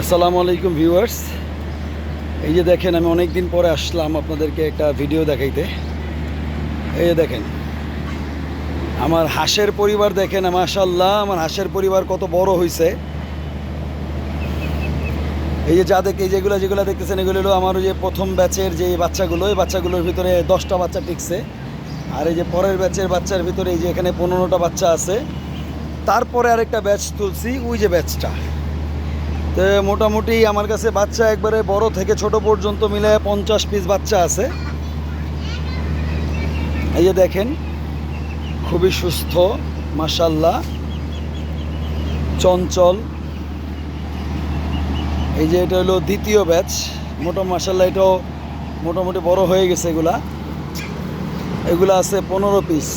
আসসালামু আলাইকুম ভিউয়ার্স। এই যে দেখেন, আমি অনেক দিন পরে আসলাম আপনাদেরকে একটা ভিডিও দেখাইতে। এই যে দেখেন আমার হাঁসের পরিবার, দেখেন মাশাআল্লাহ আমার হাঁসের পরিবার কত বড় হয়েছে। এই যে এই যেগুলো দেখতেছেন, এগুলো হলো আমার ওই যে প্রথম ব্যাচের যে বাচ্চাগুলো, এই বাচ্চাগুলোর ভিতরে 10টা বাচ্চা টিকছে। আর এই যে পরের ব্যাচের বাচ্চার ভিতরে এই যে এখানে 15টা বাচ্চা আছে। তারপরে আরেকটা ব্যাচ তুলছি, ওই যে ব্যাচটা। তো মোটামুটি আমার কাছে বাচ্চা একবারে বড় থেকে ছোট পর্যন্ত মিলে 50 পিস বাচ্চা আছে। এই যে দেখেন খুবই সুস্থ মাশাআল্লাহ, চঞ্চল। এই যে এটা হলো দ্বিতীয় ব্যাচ, মাশাআল্লাহ এটাও মোটামুটি বড় হয়ে গেছে। এগুলা আছে 15 পিস।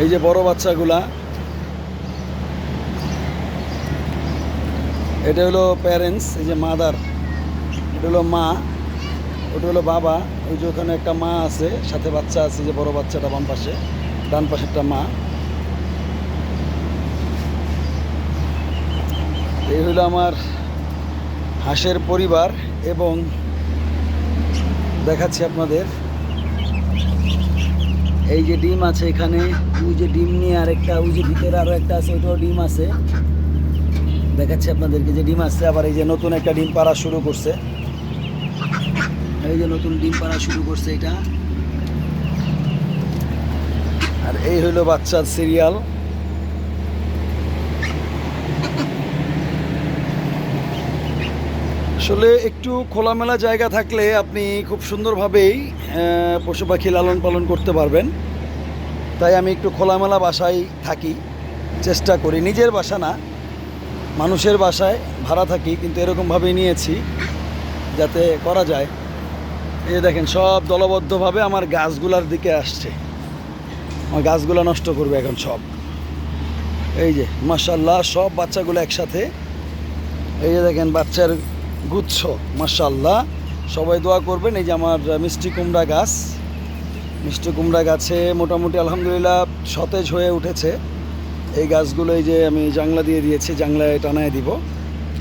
এই যে বড় বাচ্চাগুলা, এটা হলো প্যারেন্টস, এই যে মাদার, এটা হলো মা, ওটা হলো বাবা। ওই যে ওখানে একটা মা আছে, সাথে বাচ্চা আছে, যে বড় বাচ্চাটা বাম পাশে, ডান পাশে একটা মা। এই হলো আমার হাঁসের পরিবার। এবং দেখাচ্ছি আপনাদের, এই যে ডিম আছে এখানে, ওই যে ডিম নিয়ে আরেকটা, ওই যে ভিতরে আরও একটা আছে, ওইটাও ডিম আছে। দেখাচ্ছি আপনাদেরকে যে ডিম আছে। আবার এই যে নতুন একটা ডিম পাড়া শুরু করছে, এই যে নতুন ডিম পাড়া শুরু করছে এটা। আর এই হইলো বাচ্চার সিরিয়াল। আসলে একটু খোলামেলা জায়গা থাকলে আপনি খুব সুন্দরভাবেই পশু পাখি লালন পালন করতে পারবেন। তাই আমি একটু খোলামেলা বাসায় থাকি, চেষ্টা করি। নিজের বাসা না, মানুষের বাসায় ভাড়া থাকি, কিন্তু এরকমভাবেই নিয়েছি যাতে করা যায়। এই যে দেখেন সব দলবদ্ধভাবে আমার গাছগুলার দিকে আসছে, আমার গাছগুলো নষ্ট করবে এখন সব। এই যে মাশাআল্লাহ সব বাচ্চাগুলো একসাথে। এই যে দেখেন বাচ্চার গুচ্ছ, মাশাআল্লাহ। সবাই দোয়া করবেন। এই যে আমার মিষ্টি কুমড়া গাছ, মিষ্টি কুমড়া গাছে মোটামুটি আলহামদুলিল্লাহ সতেজ হয়ে উঠেছে এই গাছগুলো। এই যে আমি জাংলা দিয়ে দিয়েছি, জাংলায় টানায় দিব।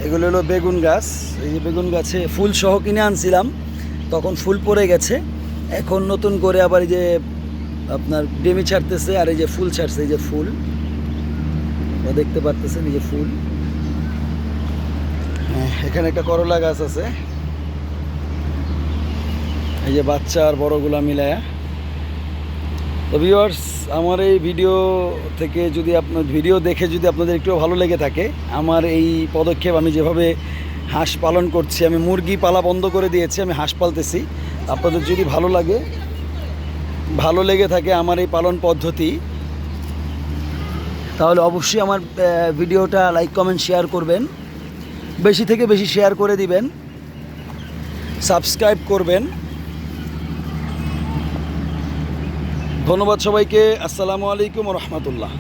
এগুলো হলো বেগুন গাছ। এই যে বেগুন গাছে ফুল সহ কিনে আনছিলাম, তখন ফুল পড়ে গেছে। এখন নতুন করে আবার এই যে আপনার ডেমি ছাড়তেছে, আর এই যে ফুল ছাড়ছে, এই যে ফুল দেখতে পারতেছেন, এই যে ফুল। এখানে একটা করলা গাছ আছে, এই যে বাচ্চা আর বড়গুলা মিলায়া। তো ভিউয়ার্স, আমার এই ভিডিও থেকে যদি আপনার ভিডিও দেখে যদি আপনাদের একটু ভালো লেগে থাকে, আমার এই পদক্ষেপ, আমি যেভাবে হাঁস পালন করছি, আমি মুরগি পালা বন্ধ করে দিয়েছি, আমি হাঁস পালতেছি। আপনাদের যদি ভালো লেগে থাকে আমার এই পালন পদ্ধতি, তাহলে অবশ্যই আমার ভিডিওটা লাইক কমেন্ট শেয়ার করবেন, বেশি থেকে বেশি শেয়ার করে দিবেন, সাবস্ক্রাইব করবেন। ধন্যবাদ সবাইকে। আসসালামু আলাইকুম ওয়া রাহমাতুল্লাহ।